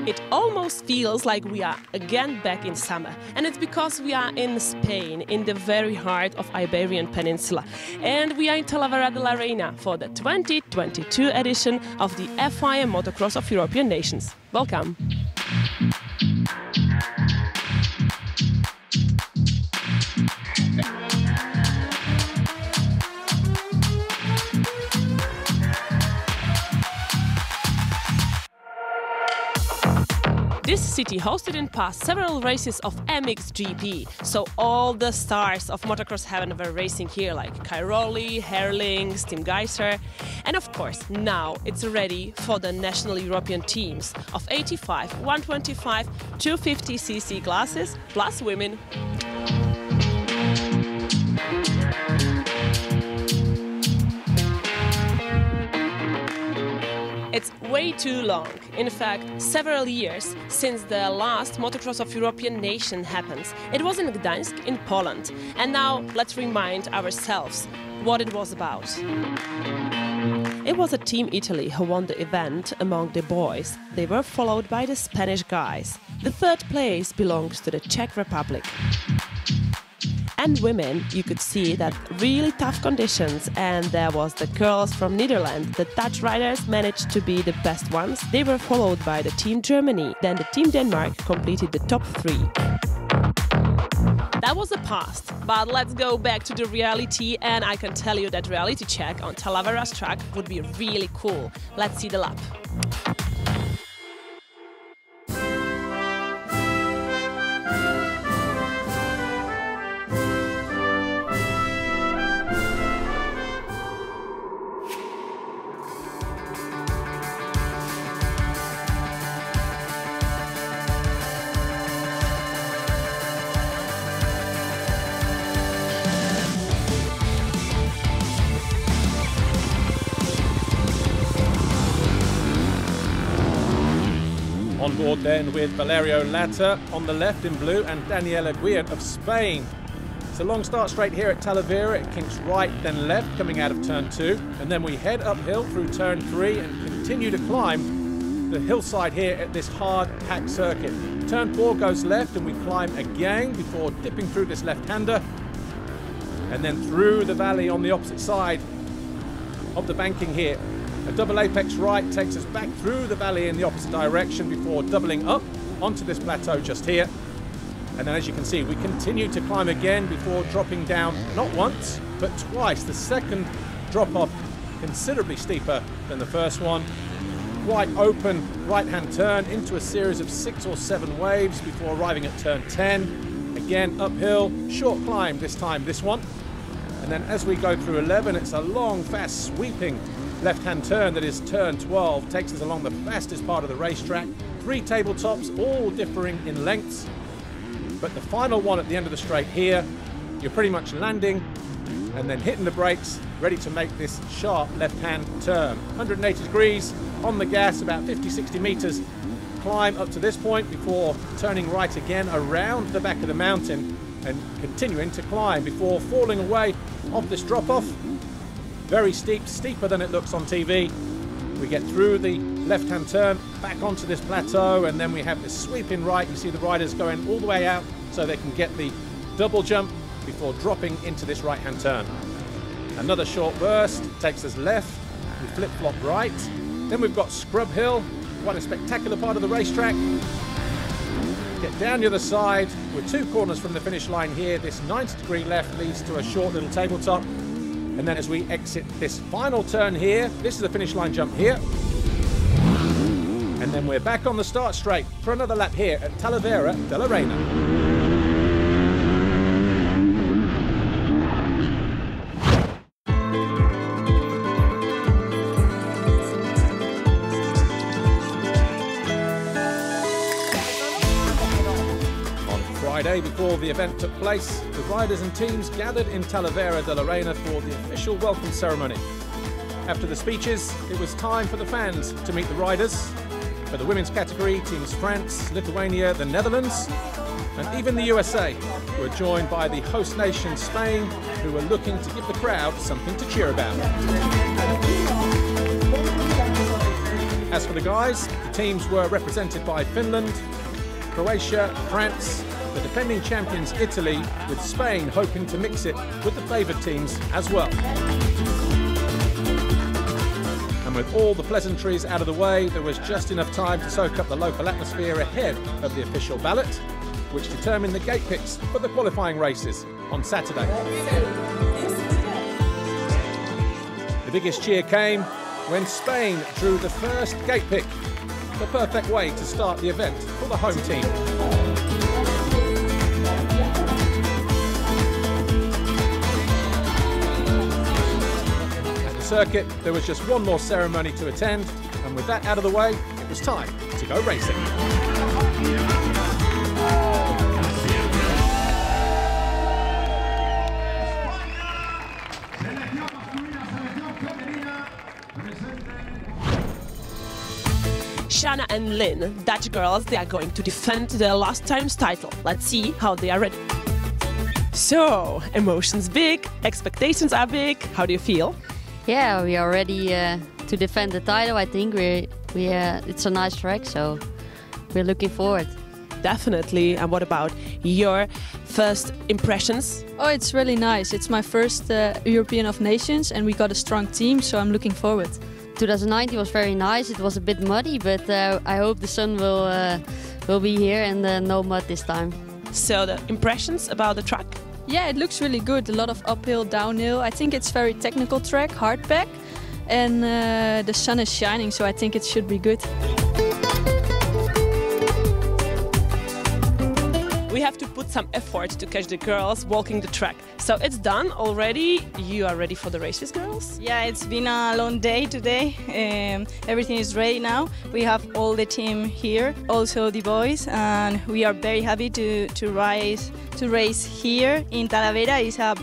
It almost feels like we are again back in summer, and it's because we are in Spain, in the very heart of Iberian Peninsula, and we are in Talavera de la Reina for the 2022 edition of the FIM Motocross of European Nations. Welcome! This city hosted in past several races of MXGP, so all the stars of motocross heaven were racing here, like Cairoli, Herlings, Tim Geiser, and of course now it's ready for the national European teams of 85, 125, 250cc classes plus women. It's way too long, in fact, several years since the last Motocross of European Nation happens. It was in Gdańsk in Poland. And now let's remind ourselves what it was about. It was a Team Italy who won the event among the boys. They were followed by the Spanish guys. The third place belongs to the Czech Republic. And women, you could see that really tough conditions, and there was the girls from Netherlands. The Dutch riders managed to be the best ones. They were followed by the Team Germany. Then the Team Denmark completed the top three. That was the past, but let's go back to the reality, and I can tell you that reality check on Talavera's track would be really cool. Let's see the lap. On board then with Valerio Lata on the left in blue and Daniela Guiat of Spain. It's a long start straight here at Talavera. It kinks right then left coming out of turn 2, and then we head uphill through turn 3 and continue to climb the hillside here at this hard packed circuit. Turn 4 goes left and we climb again before dipping through this left-hander and then through the valley on the opposite side of the banking here. A double apex right takes us back through the valley in the opposite direction before doubling up onto this plateau just here. And then as you can see, we continue to climb again before dropping down not once, but twice. The second drop off considerably steeper than the first one. Quite open right-hand turn into a series of 6 or 7 waves before arriving at turn 10. Again, uphill, short climb this time, this one. And then as we go through 11, it's a long, fast, sweeping left-hand turn that is turn 12, takes us along the fastest part of the racetrack. 3 tabletops, all differing in lengths. But the final one at the end of the straight here, you're pretty much landing and then hitting the brakes, ready to make this sharp left-hand turn. 180 degrees on the gas, about 50-60 meters climb up to this point before turning right again around the back of the mountain and continuing to climb before falling away off this drop-off. Very steep, steeper than it looks on TV. We get through the left-hand turn, back onto this plateau, and then we have this sweeping right. You see the riders going all the way out so they can get the double jump before dropping into this right-hand turn. Another short burst takes us left. We flip-flop right. Then we've got Scrub Hill, quite a spectacular part of the racetrack. Get down the other side. We're 2 corners from the finish line here. This 90-degree left leads to a short little tabletop. And then as we exit this final turn here, this is the finish line jump here. And then we're back on the start straight for another lap here at Talavera de la Reina. Friday, before the event took place, the riders and teams gathered in Talavera de la Reina for the official welcome ceremony. After the speeches, it was time for the fans to meet the riders. For the women's category, teams France, Lithuania, the Netherlands, and even the USA were joined by the host nation Spain, who were looking to give the crowd something to cheer about. As for the guys, the teams were represented by Finland, Croatia, France, the defending champions Italy, with Spain hoping to mix it with the favoured teams as well. And with all the pleasantries out of the way, there was just enough time to soak up the local atmosphere ahead of the official ballot, which determined the gate picks for the qualifying races on Saturday. The biggest cheer came when Spain drew the first gate pick, the perfect way to start the event for the home team. At the circuit, there was just one more ceremony to attend, and with that out of the way, it was time to go racing. Shanna and Lynn, Dutch girls, they are going to defend their last time's title. Let's see how they are ready. So, emotions big, expectations are big. How do you feel? Yeah, we are ready to defend the title. I think it's a nice track, so we're looking forward. Definitely. And what about your first impressions? Oh, it's really nice. It's my first European of Nations, and we got a strong team, so I'm looking forward. 2019 was very nice. It was a bit muddy, but I hope the sun will be here and no mud this time. So the impressions about the track? Yeah, it looks really good. A lot of uphill, downhill. I think it's very technical track, hard pack, and the sun is shining, so I think it should be good. We have to put some effort to catch the girls walking the track. So it's done already. You are ready for the races, girls? Yeah, it's been a long day today. Everything is ready now. We have all the team here, also the boys, and we are very happy to race here in Talavera. It's a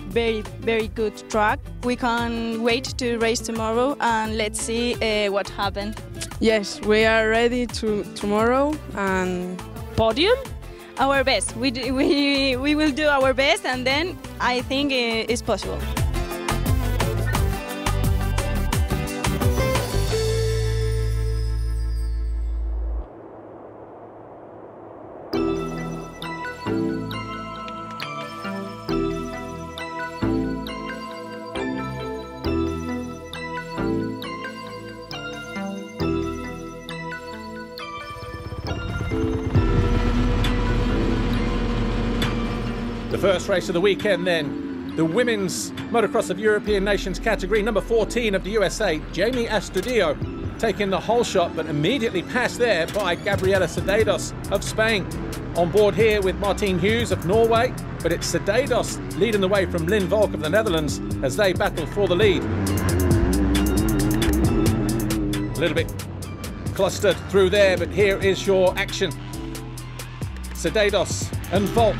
very good track. We can't wait to race tomorrow, and let's see what happens. Yes, we are ready to tomorrow and podium. Our best. We will do our best, and then I think it's possible. The first race of the weekend then, the women's Motocross of European Nations category, number 14 of the USA, Jamie Astudillo, taking the whole shot, but immediately passed there by Gabriela Sedados of Spain. On board here with Martine Hughes of Norway, but it's Sedados leading the way from Lynn Volk of the Netherlands as they battle for the lead. A little bit clustered through there, but here is your action. Sedados and Volk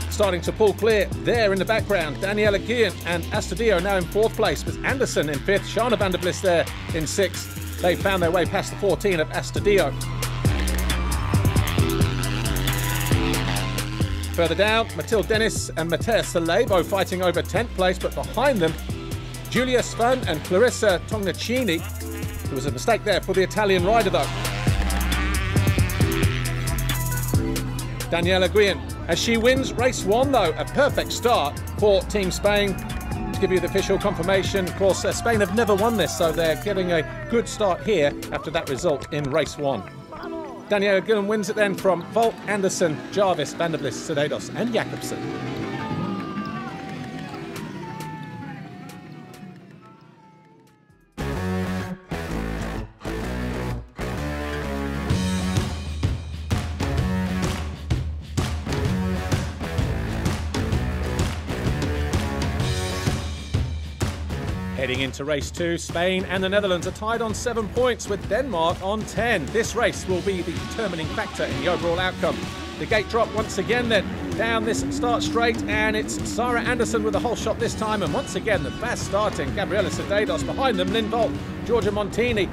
starting to pull clear there in the background. Daniela Guillen and Astudillo now in fourth place, with Anderson in fifth, Shana van der Bliss there in sixth. They found their way past the 14 of Astudillo. Further down, Mathilde Dennis and Mattea Salebo fighting over 10th place, but behind them, Giulia Svan and Clarissa Tognacini. There was a mistake there for the Italian rider though. Daniela Guillen, as she wins race one though, a perfect start for Team Spain. To give you the official confirmation, of course, Spain have never won this, so they're getting a good start here after that result in race one. Daniela Guillen wins it then from Volk, Anderson, Jarvis, van der Bliss, Sedados and Jakobsen. Heading into race two, Spain and the Netherlands are tied on 7 points with Denmark on 10. This race will be the determining factor in the overall outcome. The gate drop once again then, down this start straight, and it's Sarah Anderson with a whole shot this time, and once again the fast starting Gabriela Sedados, behind them Lynn Volk, Giorgia Montini,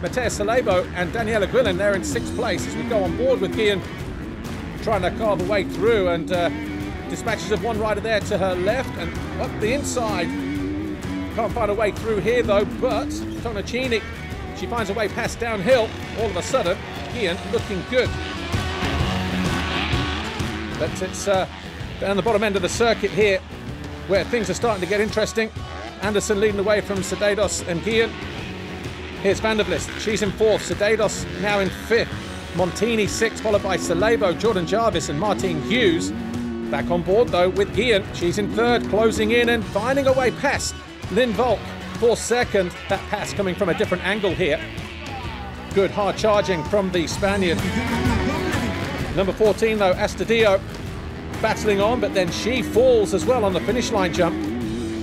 Mattea Salebo and Daniela Guillen there in sixth place as we go on board with Guillen trying to carve a way through, and dispatches of one rider there to her left and up the inside. Can't find a way through here though, but Tognacini She finds a way past downhill. All of a sudden, Guillen looking good. But it's down the bottom end of the circuit here where things are starting to get interesting. Anderson leading the way from Sedados and Guillen. Here's Van der Vlist. She's in 4th. Sedados now in 5th. Montini 6th, followed by Salebo, Jordan Jarvis and Martine Hughes. Back on board though with Guillen. She's in 3rd, closing in and finding a way past Lynn Volk for 2nd. That pass coming from a different angle here. Good hard charging from the Spaniard. Number 14 though, Astudillo, battling on, but then she falls as well on the finish line jump.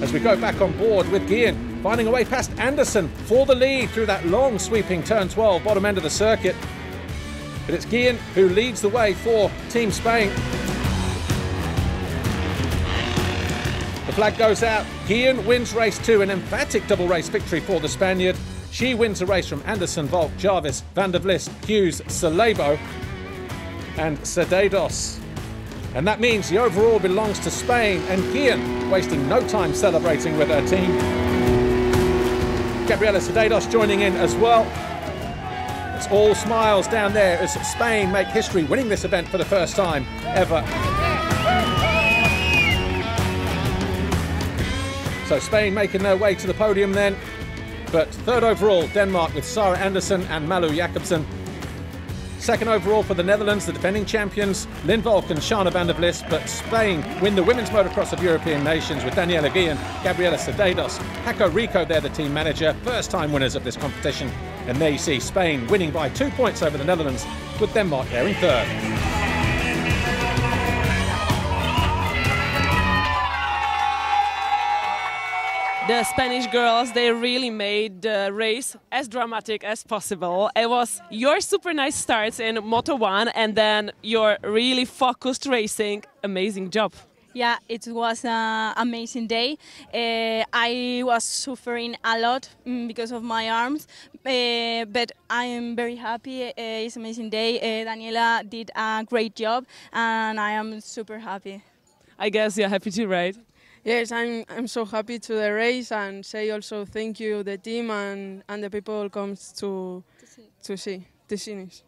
As we go back on board with Guillen, finding a way past Anderson for the lead through that long sweeping turn 12, bottom end of the circuit. But it's Guillen who leads the way for Team Spain. The flag goes out. Guillen wins race 2, an emphatic double race victory for the Spaniard. She wins the race from Anderson, Volk, Jarvis, Van der Vlist, Hughes, Salebo and Sedados. And that means the overall belongs to Spain, and Guillen wasting no time celebrating with her team. Gabriela Sedados joining in as well. It's all smiles down there as Spain make history, winning this event for the first time ever. So Spain making their way to the podium then. But 3rd overall, Denmark with Sara Anderson and Malu Jacobsen. 2nd overall for the Netherlands, the defending champions, Lynn Volk and Shana van der Vlist. But Spain win the Women's Motocross of European Nations with Daniela Guillen, Gabriela Sedados, Paco Rico, they're the team manager, first time winners of this competition. And there you see Spain winning by 2 points over the Netherlands, with Denmark there in 3rd. The Spanish girls, they really made the race as dramatic as possible. It was your super nice starts in Moto1 and then your really focused racing. Amazing job. Yeah, it was an amazing day. I was suffering a lot because of my arms, but I am very happy. It's an amazing day. Daniela did a great job and I am super happy. I guess you're happy too, right? Yes, I'm so happy to the race and say also thank you the team and the people comes to see the finish.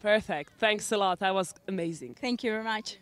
Perfect. Thanks a lot. That was amazing. Thank you very much.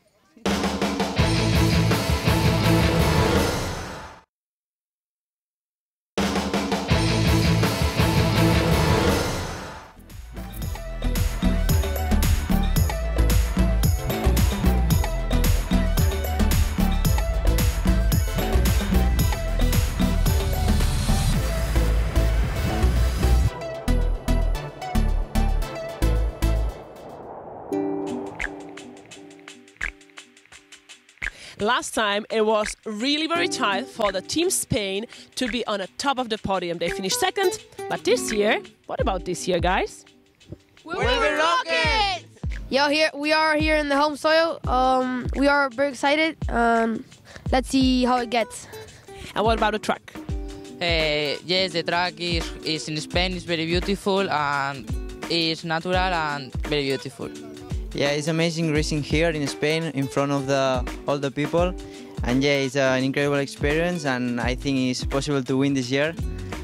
Last time it was really very tight for the Team Spain to be on the top of the podium. They finished 2nd, but this year, what about this year, guys? We will rock it! We are here in the home soil. We are very excited. Let's see how it gets. And what about the track? Yes, the track is in Spain. It's very beautiful and it's natural and very beautiful. Yeah, it's amazing racing here in Spain in front of all the people, and yeah, it's an incredible experience and I think it's possible to win this year.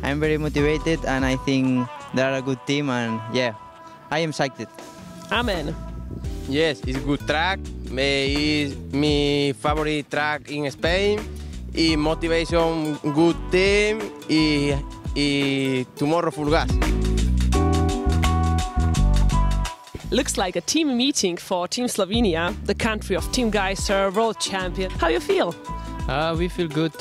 I'm very motivated and I think they are a good team and yeah, I am psyched. Amen. Yes, it's a good track. It's my favorite track in Spain. It's motivation, good team, y tomorrow full gas. Looks like a team meeting for Team Slovenia, the country of Team Geiser, world champion. How you feel? We feel good.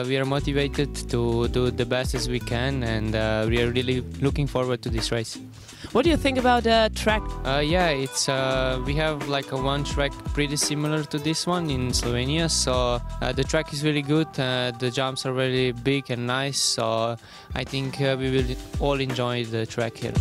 We are motivated to do the best as we can, and we are really looking forward to this race. What do you think about the track? Yeah, it's we have like a one track pretty similar to this one in Slovenia. So the track is really good. The jumps are really big and nice. So I think we will all enjoy the track here.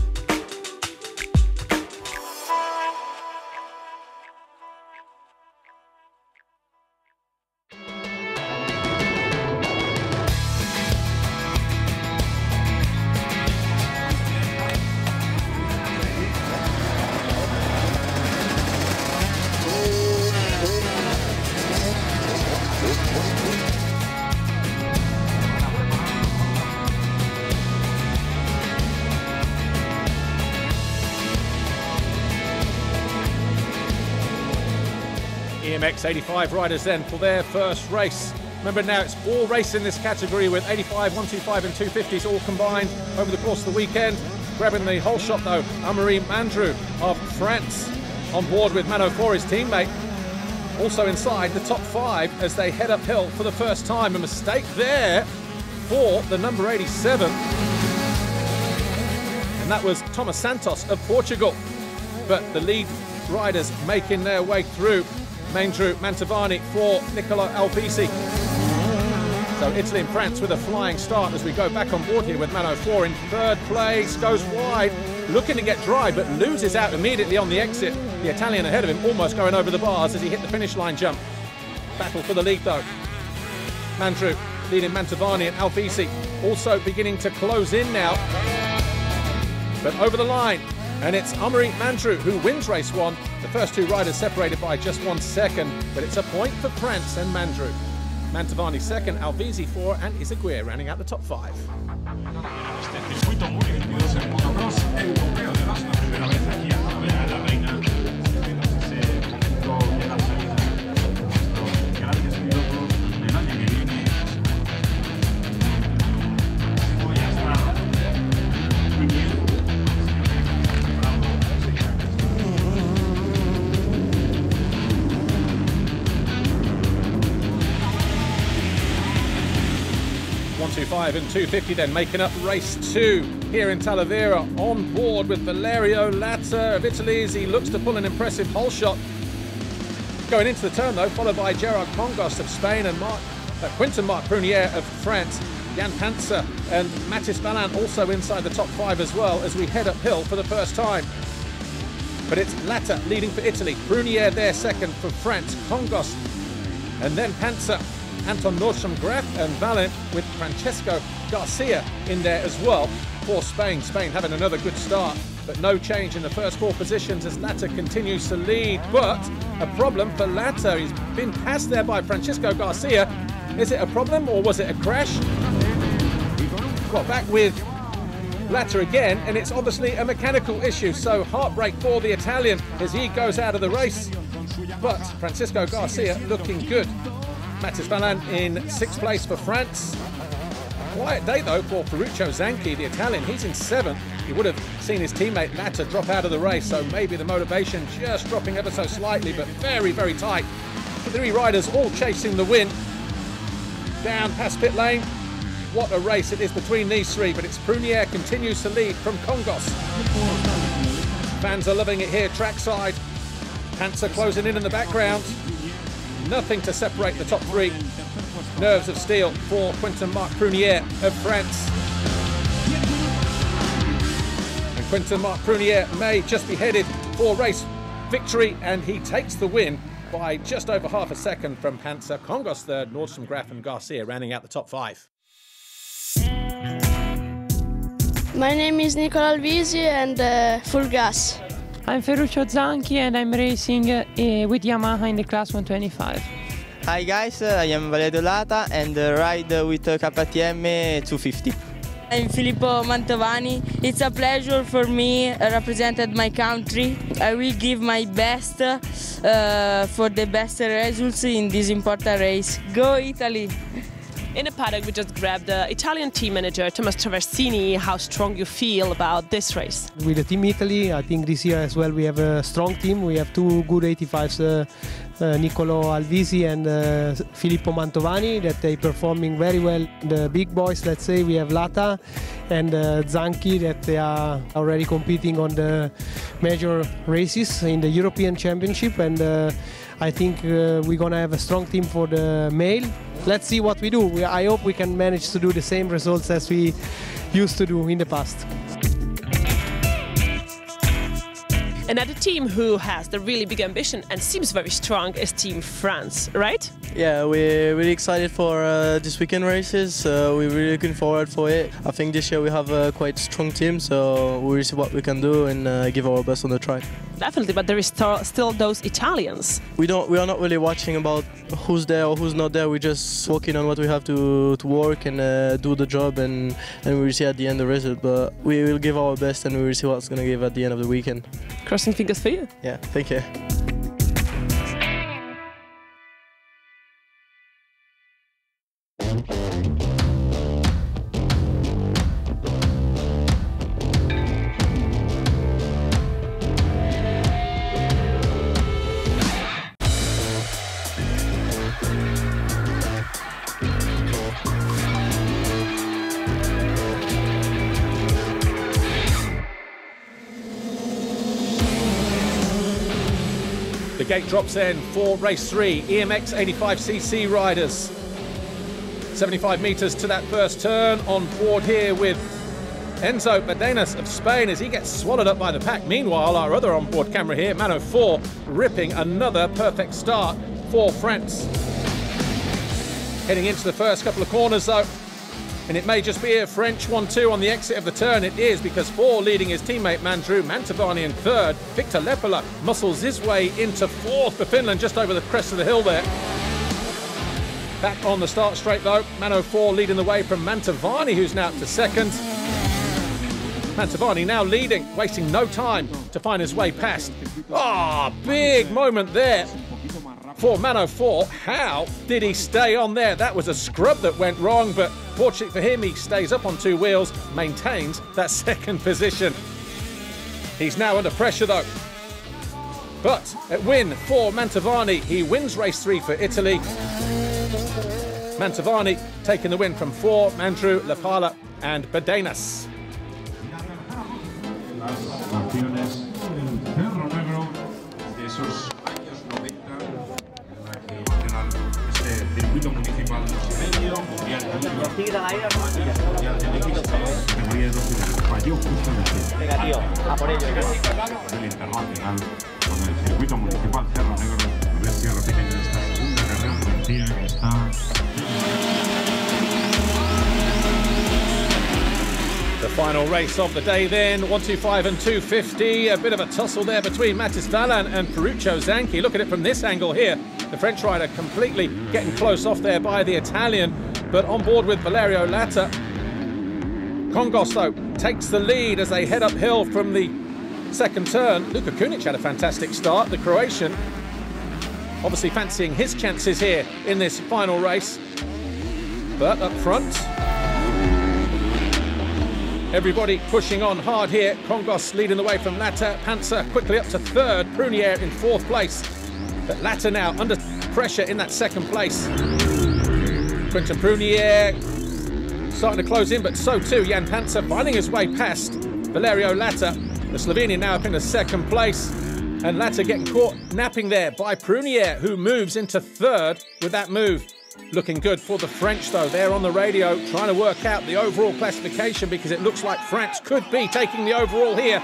EMX 85 riders then for their first race. Remember now it's all race in this category with 85, 125 and 250s all combined over the course of the weekend. Grabbing the whole shot though, Amaury Mandroux of France on board with Mano for his teammate. Also inside the top 5 as they head uphill for the first time. A mistake there for the number 87. And that was Thomas Santos of Portugal. But the lead riders making their way through. Mandroux, Mantovani for Nicola Alvisi. So Italy and France with a flying start as we go back on board here with Mano 4 in third place, goes wide, looking to get dry but loses out immediately on the exit. The Italian ahead of him almost going over the bars as he hit the finish line jump. Battle for the lead though. Mandroux leading Mantovani and Alvisi also beginning to close in now. But over the line, and it's Amaury Mandroux who wins race 1. The first 2 riders separated by just 1 second, but it's a point for France and Mandroux. Mantovani second, Alvisi 4, and Izaguirre rounding out the top 5. And 250 then making up race 2 here in Talavera on board with Valerio Latta of Italy as he looks to pull an impressive hole shot. Going into the turn though, followed by Gerard Congos of Spain and Quentin Marc Prunier of France. Jan Panzer and Mathis Ballant also inside the top 5 as well as we head uphill for the first time. But it's Latta leading for Italy, Prunier there second for France, Congos and then Panzer. Anton Nordstrom-Graf and Ballant with Francesco Garcia in there as well for Spain. Spain having another good start, but no change in the first 4 positions as Latta continues to lead. But a problem for Latta. He's been passed there by Francesco Garcia. Is it a problem or was it a crash? Got back with Latta again, and it's obviously a mechanical issue. So heartbreak for the Italian as he goes out of the race. But Francesco Garcia looking good. Mathis Ballant in 6th place for France. Quiet day though for Ferruccio Zanchi, the Italian. He's in 7th. He would have seen his teammate Latta drop out of the race, so maybe the motivation just dropping ever so slightly, but very, very tight. The 3 riders all chasing the win. Down past pit lane. What a race it is between these 3, but it's Prunier continues to lead from Congos. Fans are loving it here trackside. Panzer closing in the background. Nothing to separate the top 3. Nerves of steel for Quentin Marc Prunier of France. And Quentin Marc Prunier may just be headed for race victory, and he takes the win by just over half a second from Panzer. Congos third, Nordstrom-Graf and Garcia rounding out the top 5. My name is Nicola Alvisi and full gas. I'm Ferruccio Zanchi and I'm racing with Yamaha in the class 125. Hi guys, I am Valerio Latta and ride with KTM 250. I'm Filippo Mantovani. It's a pleasure for me represented my country. I will give my best for the best results in this important race. Go Italy! In the paddock, we just grabbed the Italian team manager, Thomas Traversini. How strong you feel about this race? With the Team Italy, I think this year as well we have a strong team. We have 2 good 85s, Nicolo Alvisi and Filippo Mantovani, that they performing very well. The big boys, let's say, we have Latta and Zanchi, that they are already competing on the major races in the European Championship, and I think we're gonna have a strong team for the male. Let's see what we do. I hope we can manage to do the same results as we used to do in the past. Another team who has the really big ambition and seems very strong is Team France, right? Yeah, we're really excited for this weekend races. We're really looking forward for it. I think this year we have a quite strong team, so we'll see what we can do and give our best on the track. Definitely, but there is still those Italians. We are not really watching about who's there or who's not there. We're just working on what we have to work and do the job, and we'll see at the end the result. But we will give our best and we will see what's going to give at the end of the weekend. Crossing fingers for you. Yeah, thank you. The gate drops in for race 3, EMX 85cc riders. 75 metres to that first turn, on board here with Enzo Badenas of Spain as he gets swallowed up by the pack. Meanwhile, our other onboard camera here, Mano 4, ripping another perfect start for France. Heading into the first couple of corners though, and it may just be a French 1-2 on the exit of the turn. It is, because 4 leading his teammate Mandrew Mantovani in 3rd. Victor Lepola muscles his way into 4th for Finland, just over the crest of the hill there. Back on the start straight though, Mano 4 leading the way from Mantovani, who's now up to 2nd. Mantovani now leading, wasting no time to find his way past. Big moment there for Mano 4. How did he stay on there? That was a scrub that went wrong, but fortunately for him, he stays up on 2 wheels, maintains that 2nd position. He's now under pressure though. But a win for Mantovani. He wins race 3 for Italy. Mantovani taking the win from 4, Mandrew, Lepola and Badenas. The final race of the day then, 125 and 250. A bit of a tussle there between Matis Vallan and Ferruccio Zanchi. Look at it from this angle here. The French rider completely getting close off there by the Italian, but on board with Valerio Latta. Kongos, though, takes the lead as they head uphill from the 2nd turn. Luka Kunic had a fantastic start. The Croatian obviously fancying his chances here in this final race. But up front, everybody pushing on hard here. Kongos leading the way from Latta. Panzer quickly up to 3rd. Prunier in 4th place. But Latta now under pressure in that 2nd place. Quentin Prunier starting to close in, but so too Jan Panzer, finding his way past Valerio Latta. The Slovenian now up in the 2nd place. And Latta getting caught napping there by Prunier, who moves into 3rd with that move. Looking good for the French though. They're on the radio trying to work out the overall classification, because it looks like France could be taking the overall here,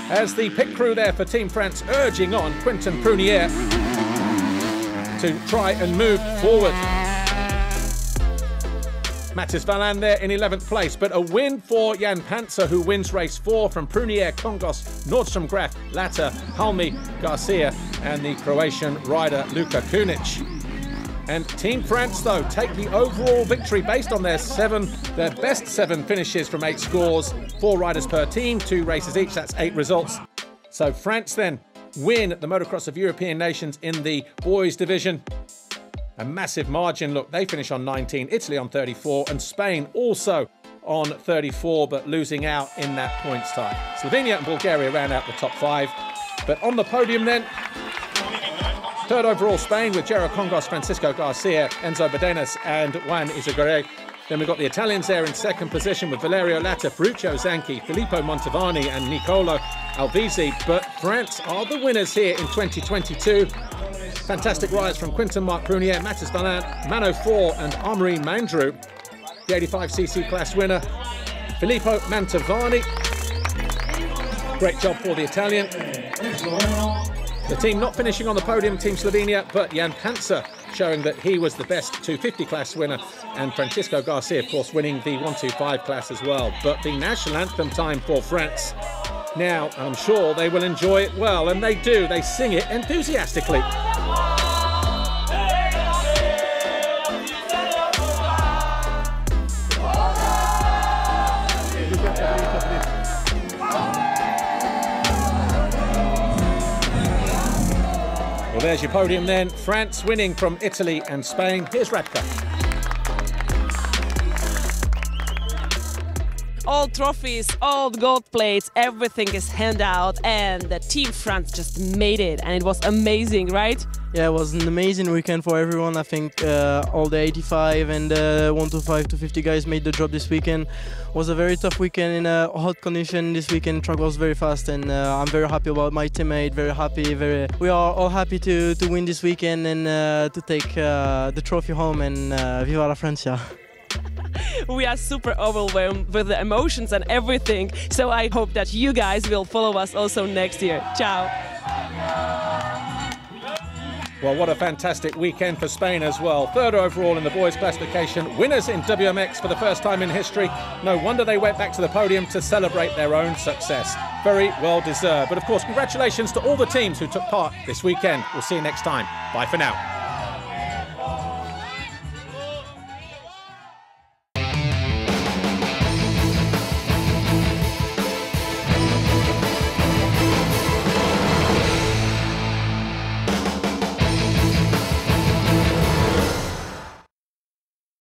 as the pit crew there for Team France urging on Quentin Prunier to try and move forward. Matis Vallan there in 11th place, but a win for Jan Panzer, who wins race 4 from Prunier, Kongos, Nordstrom Graf, Latta, Halmi, Garcia and the Croatian rider Luka Kunic. And Team France, though, take the overall victory based on their best 7 finishes from 8 scores. 4 riders per team, 2 races each, that's 8 results. So France then win the Motocross of European Nations in the boys division. A massive margin, look, they finish on 19, Italy on 34, and Spain also on 34, but losing out in that points tie. Slovenia and Bulgaria round out the top 5. But on the podium then, 3rd overall Spain with Jero Kongos, Francisco Garcia, Enzo Badenas and Juan Izagirre. Then we've got the Italians there in 2nd position with Valerio Latta, Ferruccio Zanchi, Filippo Mantovani and Nicolo Alvisi. But France are the winners here in 2022. Fantastic rides from Quentin Marc Prunier, Matis Vallan, Mano 4 and Amaury Mandrew. The 85cc class winner, Filippo Mantovani. Great job for the Italian. The team not finishing on the podium, Team Slovenia, but Jan Panzer showing that he was the best 250 class winner, and Francisco Garcia, of course, winning the 125 class as well. But the national anthem time for France. Now, I'm sure they will enjoy it well, and they do. They sing it enthusiastically. Well, there's your podium then. France winning from Italy and Spain. Here's Radka. all trophies, all gold plates, everything is handed out, and the Team France just made it, and it was amazing, right? Yeah, it was an amazing weekend for everyone. I think all the 85 and 125 to 50 guys made the job this weekend. It was a very tough weekend in a hot condition. This weekend track was very fast, and I'm very happy about my teammate. Very happy. We are all happy to win this weekend and to take the trophy home. And viva la Francia! We are super overwhelmed with the emotions and everything. So I hope that you guys will follow us also next year. Ciao. Well, what a fantastic weekend for Spain as well. Third overall in the boys' classification. Winners in WMX for the first time in history. No wonder they went back to the podium to celebrate their own success. Very well deserved. But of course, congratulations to all the teams who took part this weekend. We'll see you next time. Bye for now.